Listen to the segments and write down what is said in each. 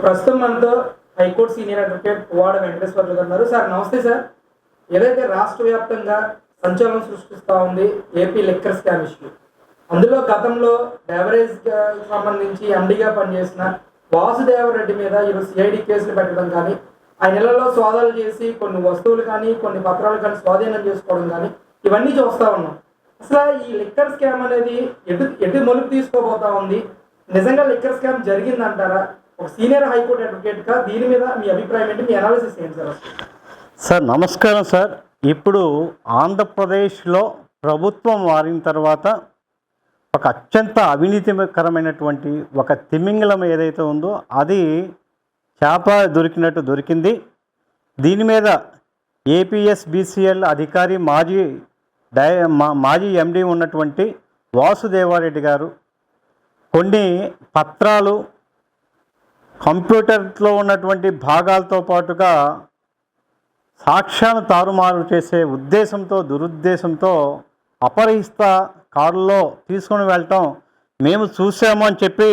ప్రస్తుతం మనతో high court senior advocate Puvvada Venkateswarlu గారు ఉన్నారు. సార్ నమస్తే సార్. ఏదైతే రాష్ట్ర వ్యాప్తంగా సంచలనం సృష్టిస్తూ ఉంది ఏపీ లిక్కర్ స్కామ్ ఇష్యూ, అందులో గతంలో బెవరేజ్ సంబంధించి ఎండీగా పనిచేసిన వాసుదేవరెడ్డి మీద ఈరోజు సిఐడి కేసులు పెట్టడం కానీ, ఆయన ఇళ్లలో సోదాలు చేసి కొన్ని వస్తువులు కానీ కొన్ని పత్రాలు కానీ స్వాధీనం చేసుకోవడం కానీ ఇవన్నీ చూస్తూ ఉన్నాం. అసలు ఈ లిక్కర్ స్కామ్ అనేది ఎటు మలుపు తీసుకోబోతా ఉంది? నిజంగా లిక్కర్ స్కామ్ జరిగిందంటారా? ఒక సీనియర్ హైకోర్టు అడ్వకేట్గా దీని మీద మీ అభిప్రాయం ఏంటి, మీ అనాలిసిస్ ఏంటి సార్? సార్ నమస్కారం సార్. ఇప్పుడు ఆంధ్రప్రదేశ్లో ప్రభుత్వం మారిన తర్వాత ఒక అత్యంత అవినీతికరమైనటువంటి ఒక తిమింగలం ఏదైతే ఉందో అది చేప దొరికినట్టు దొరికింది. దీని మీద ఏపీఎస్బీసీఎల్ అధికారి మాజీ ఎండీ ఉన్నటువంటి వాసుదేవారెడ్డి గారు కొన్ని పత్రాలు, కంప్యూటర్లో ఉన్నటువంటి భాగాలతో పాటుగా సాక్ష్యాన్ని తారుమారు చేసే ఉద్దేశంతో దురుద్దేశంతో అపహరిస్తా కారులో తీసుకొని వెళ్ళటం మేము చూసాము అని చెప్పి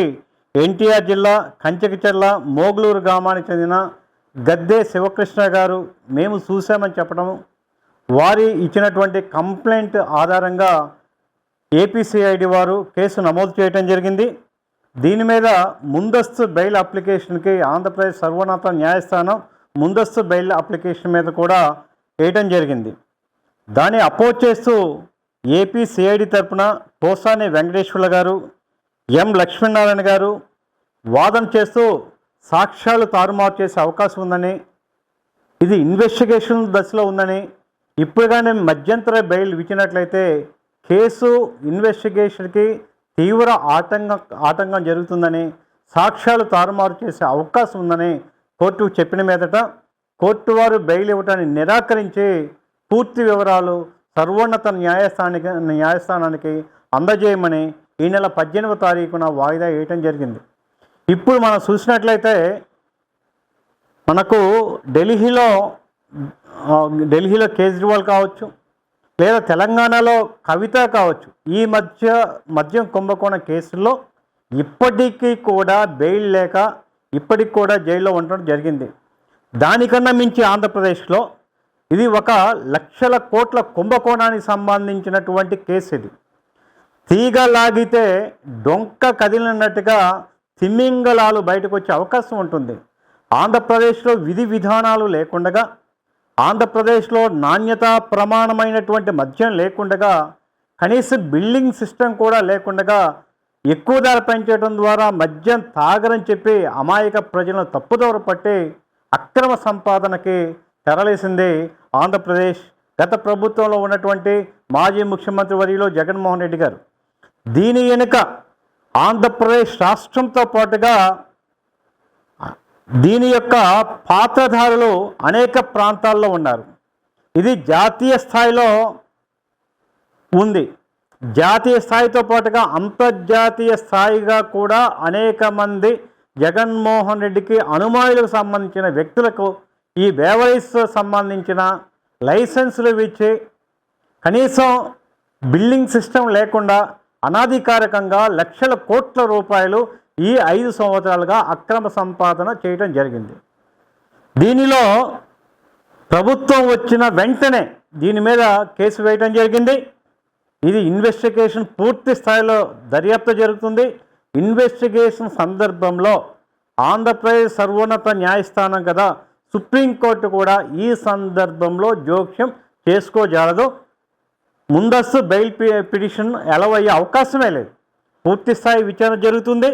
ఎన్టీఆర్ జిల్లా కంచకిచెర్ల మోగులూరు గ్రామానికి చెందిన గద్దె శివకృష్ణ గారు మేము చూసామని చెప్పడం, వారి ఇచ్చినటువంటి కంప్లైంట్ ఆధారంగా ఏపీసీఐడి వారు కేసు నమోదు చేయడం జరిగింది. దీని మీద ముందస్తు బెయిల్ అప్లికేషన్కి ఆంధ్రప్రదేశ్ సర్వోన్నత న్యాయస్థానం ముందస్తు బెయిల్ అప్లికేషన్ మీద కూడా వేయటం జరిగింది. దాన్ని అపోజ్ చేస్తూ ఏపీ సిఐడి తరఫున పోసాని వెంకటేశ్వర్ల గారు, ఎం లక్ష్మీనారాయణ గారు వాదన చేస్తూ సాక్ష్యాలు తారుమారు చేసే అవకాశం ఉందని, ఇది ఇన్వెస్టిగేషన్ దశలో ఉందని, ఇప్పుడు కానీ మధ్యంతర బెయిల్ ఇచ్చినట్లయితే కేసు ఇన్వెస్టిగేషన్కి తీవ్ర ఆటంకం జరుగుతుందని, సాక్ష్యాలు తారుమారు చేసే అవకాశం ఉందని కోర్టు చెప్పిన మీదట కోర్టు వారు బెయిల్ ఇవ్వటాన్ని నిరాకరించి పూర్తి వివరాలు సర్వోన్నత న్యాయస్థానానికి అందజేయమని ఈ నెల 18వ తారీఖున వాయిదా వేయటం జరిగింది. ఇప్పుడు మనం చూసినట్లయితే మనకు ఢిల్లీలో కేజ్రీవాల్ కావచ్చు, లేదా తెలంగాణలో కవిత కావచ్చు, ఈ మద్యం కుంభకోణం కేసుల్లో ఇప్పటికీ కూడా బెయిల్ లేక ఇప్పటికి కూడా జైల్లో ఉండడం జరిగింది. దానికన్నా మించి ఆంధ్రప్రదేశ్లో ఇది 1 లక్షల కోట్ల కుంభకోణానికి సంబంధించినటువంటి కేసు. ఇది తీగ లాగితే డొంక కదిలినట్టుగా తిమింగలాలు బయటకు వచ్చే అవకాశం ఉంటుంది. ఆంధ్రప్రదేశ్లో విధి విధానాలు లేకుండగా, ఆంధ్రప్రదేశ్లో నాణ్యతా ప్రమాణమైనటువంటి మద్యం లేకుండగా, కనీసం బిల్లింగ్ సిస్టమ్ కూడా లేకుండగా ఎక్కువ ధర పెంచడం ద్వారా మద్యం తాగరని చెప్పి అమాయక ప్రజలను తప్పుదోవ పట్టి అక్రమ సంపాదనకి తెరలేసింది ఆంధ్రప్రదేశ్ గత ప్రభుత్వంలో ఉన్నటువంటి మాజీ ముఖ్యమంత్రి వర్యులు జగన్మోహన్ రెడ్డి గారు. దీని వెనుక ఆంధ్రప్రదేశ్ రాష్ట్రంతో పాటుగా దీని యొక్క పాత్రధారులు అనేక ప్రాంతాల్లో ఉన్నారు. ఇది జాతీయ స్థాయిలో ఉంది. జాతీయ స్థాయితో పాటుగా అంతర్జాతీయ స్థాయిగా కూడా అనేక మంది జగన్మోహన్ రెడ్డికి అనుమానులకు సంబంధించిన వ్యక్తులకు ఈ బేవరీస్ సంబంధించిన లైసెన్సులు ఇచ్చి కనీసం బిల్లింగ్ సిస్టమ్ లేకుండా అనాధికారికంగా లక్షల కోట్ల రూపాయలు ఈ 5 సంవత్సరాలుగా అక్రమ సంపాదన చేయడం జరిగింది. దీనిలో ప్రభుత్వం వచ్చిన వెంటనే దీని మీద కేసు వేయడం జరిగింది. ఇది ఇన్వెస్టిగేషన్ పూర్తి స్థాయిలో దర్యాప్తు జరుగుతుంది. ఇన్వెస్టిగేషన్ సందర్భంలో ఆంధ్రప్రదేశ్ సర్వోన్నత న్యాయస్థానం కదా, సుప్రీంకోర్టు కూడా ఈ సందర్భంలో జోక్యం చేసుకోజాలదు. ముందస్తు బెయిల్ పిటిషన్ అలవ్ అయ్యే అవకాశమే లేదు. పూర్తి స్థాయి విచారణ జరుగుతుంది.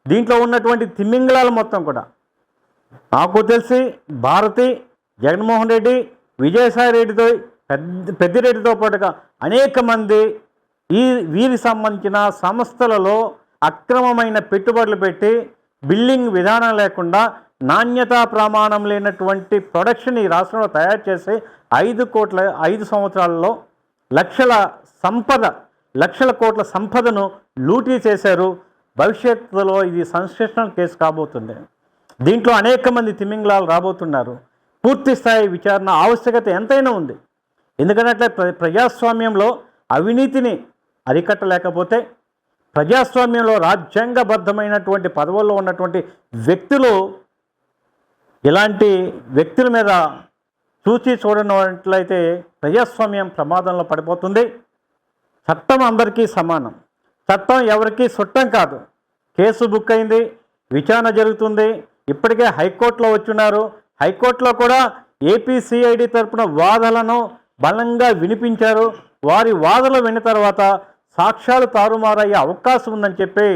దీంట్లో ఉన్నటువంటి తిమింగలాలు మొత్తం కూడా నాకు తెలిసి భారతి, జగన్మోహన్ రెడ్డి, విజయసాయి రెడ్డితో పెద్దిరెడ్డితో పాటుగా అనేక మంది వీరికి సంబంధించిన సంస్థలలో అక్రమమైన పెట్టుబడులు పెట్టి బిల్లింగ్ విధానం లేకుండా నాణ్యతా ప్రమాణం లేనటువంటి ప్రొడక్షన్ ఈ రాష్ట్రంలో తయారు చేసి 5 సంవత్సరాలలో లక్షల కోట్ల సంపదను లూటీ చేశారు. భవిష్యత్తులో ఇది సెన్సేషనల్ కేసు కాబోతుంది. దీంట్లో అనేక మంది తిమింగలాలు రాబోతున్నారు. పూర్తి స్థాయి విచారణ ఆవశ్యకత ఎంతైనా ఉంది. ఎందుకంటే ప్రజాస్వామ్యంలో అవినీతిని అరికట్టలేకపోతే, ప్రజాస్వామ్యంలో రాజ్యాంగబద్ధమైనటువంటి పదవుల్లో ఉన్నటువంటి వ్యక్తులు ఇలాంటి వ్యక్తుల మీద చూసి చూడనట్లయితే ప్రజాస్వామ్యం ప్రమాదంలో పడిపోతుంది. చట్టం అందరికీ సమానం, చట్టం ఎవరికీ చుట్టం కాదు. కేసు బుక్ అయింది, విచారణ జరుగుతుంది. ఇప్పటికే హైకోర్టులో వచ్చున్నారు. హైకోర్టులో కూడా ఏపీసీఐడి తరపున వాదనలను బలంగా వినిపించారు. వారి వాదనలు విన్న తర్వాత సాక్ష్యాలు తారుమారయ్యే అవకాశం ఉందని చెప్పి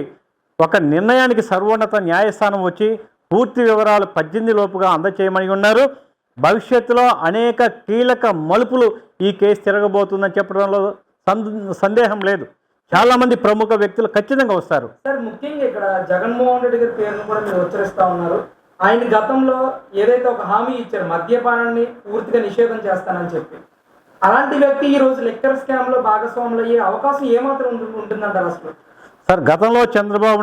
ఒక నిర్ణయానికి సర్వోన్నత న్యాయస్థానం వచ్చి పూర్తి వివరాలు 18 లోపుగా అందచేయమని ఉన్నారు. భవిష్యత్తులో అనేక కీలక మలుపులు ఈ కేసు తిరగబోతుందని చెప్పడంలో సందేహం లేదు. చాలామంది ప్రముఖ వ్యక్తులు ఖచ్చితంగా వస్తారు. సార్, ముఖ్యంగా ఇక్కడ జగన్మోహన్ రెడ్డి గారి పేరును కూడా మీరు ఉచ్చరిస్తూ ఉన్నారు. ఆయన గతంలో ఏదైతే ఒక హామీ ఇచ్చారు, మద్యపానాన్ని పూర్తిగా నిషేధం చేస్తానని చెప్పి, అలాంటి వ్యక్తి ఈ రోజు లిక్కర్ స్కామ్ లో భాగస్వాములు అయ్యే అవకాశం ఏమాత్రం ఉంటుందంటారు అసలు? సార్, గతంలో చంద్రబాబు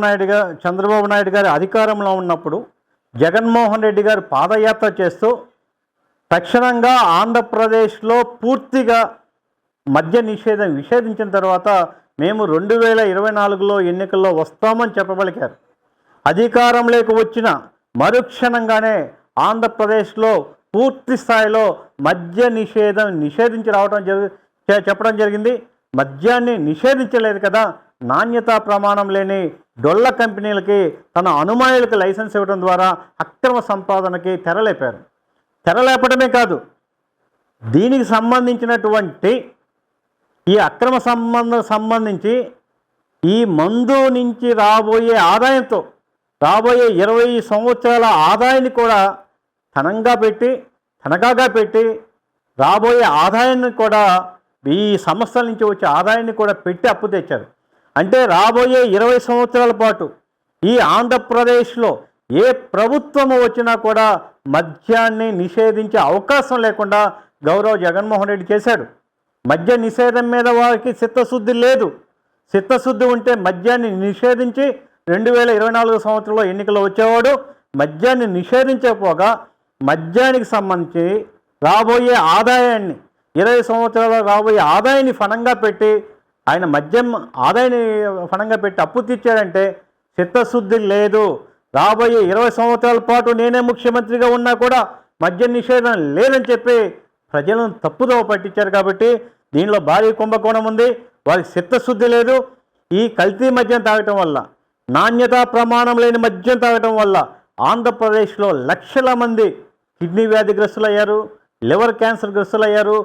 నాయుడు గారి అధికారంలో ఉన్నప్పుడు జగన్మోహన్ రెడ్డి గారు పాదయాత్ర చేస్తూ తక్షణంగా ఆంధ్రప్రదేశ్లో పూర్తిగా మద్య నిషేధించిన తర్వాత మేము 2024లో ఎన్నికల్లో వస్తామని చెప్పబలికారు. అధికారంలోకి వచ్చిన మరుక్షణంగానే ఆంధ్రప్రదేశ్లో పూర్తి స్థాయిలో మద్య నిషేధించి చెప్పడం జరిగింది. మద్యాన్ని నిషేధించలేదు కదా, నాణ్యతా ప్రమాణం లేని డొల్ల కంపెనీలకి తన అనుమానులకు లైసెన్స్ ఇవ్వడం ద్వారా అక్రమ సంపాదనకి తెరలేపడమే కాదు, దీనికి సంబంధించినటువంటి ఈ అక్రమ సంబంధించి ఈ మందు నుంచి రాబోయే ఆదాయంతో రాబోయే 20 సంవత్సరాల ఆదాయాన్ని కూడా తనఖాగా పెట్టి రాబోయే ఆదాయాన్ని కూడా ఈ సంస్థల నుంచి వచ్చే ఆదాయాన్ని కూడా పెట్టి అప్పు తెచ్చారు. అంటే రాబోయే 20 సంవత్సరాల పాటు ఈ ఆంధ్రప్రదేశ్లో ఏ ప్రభుత్వము వచ్చినా కూడా మద్యాన్ని నిషేధించే అవకాశం లేకుండా గౌరవ జగన్మోహన్ రెడ్డి చేశాడు. మద్య నిషేధం మీద వారికి చిత్తశుద్ధి లేదు. చిత్తశుద్ధి ఉంటే మద్యాన్ని నిషేధించి 2024 సంవత్సరంలో ఎన్నికల్లో వచ్చేవాడు. మద్యాన్ని నిషేధించకపోగా మద్యానికి సంబంధించి రాబోయే ఆదాయాన్ని 20 సంవత్సరాల రాబోయే ఆదాయాన్ని ఫణంగా పెట్టి ఆయన మద్యం ఆదాయాన్ని ఫణంగా పెట్టి అప్పు తీర్చాడంటే చిత్తశుద్ధి లేదు. రాబోయే 20 సంవత్సరాల పాటు నేనే ముఖ్యమంత్రిగా ఉన్నా కూడా మద్య నిషేధం లేదని చెప్పి ప్రజలను తప్పుదోవ పట్టించారు. కాబట్టి దీనిలో భారీ కుంభకోణం ఉంది. వారికి చిత్తశుద్ధి లేదు. ఈ కల్తీ మద్యం తాగటం వల్ల, నాణ్యతా ప్రమాణం లేని మద్యం తాగటం వల్ల ఆంధ్రప్రదేశ్లో లక్షల మంది కిడ్నీ వ్యాధిగ్రస్తులయ్యారు, లివర్ క్యాన్సర్ గ్రస్తులయ్యారు,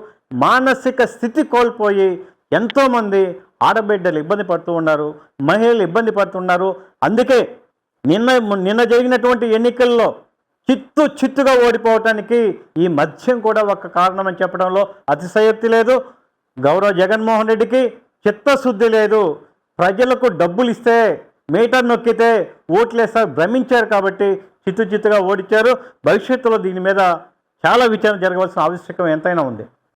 మానసిక స్థితి కోల్పోయి ఎంతోమంది ఆడబిడ్డలు ఇబ్బంది పడుతూ ఉన్నారు, మహిళలు ఇబ్బంది పడుతున్నారు. అందుకే నిన్న జరిగినటువంటి ఎన్నికల్లో చిత్తుగా ఓడిపోవటానికి ఈ మద్యం కూడా ఒక కారణమని చెప్పడంలో అతిశయోక్తి లేదు. గౌరవ జగన్మోహన్ రెడ్డికి చిత్తశుద్ధి లేదు. ప్రజలకు డబ్బులు ఇస్తే మీటర్ నొక్కితే ఓట్లేస్తారు భ్రమించారు కాబట్టి చిత్తుగా ఓడించారు. భవిష్యత్తులో దీని మీద చాలా విచారణ జరగవలసిన ఆవశ్యకం ఎంతైనా ఉంది.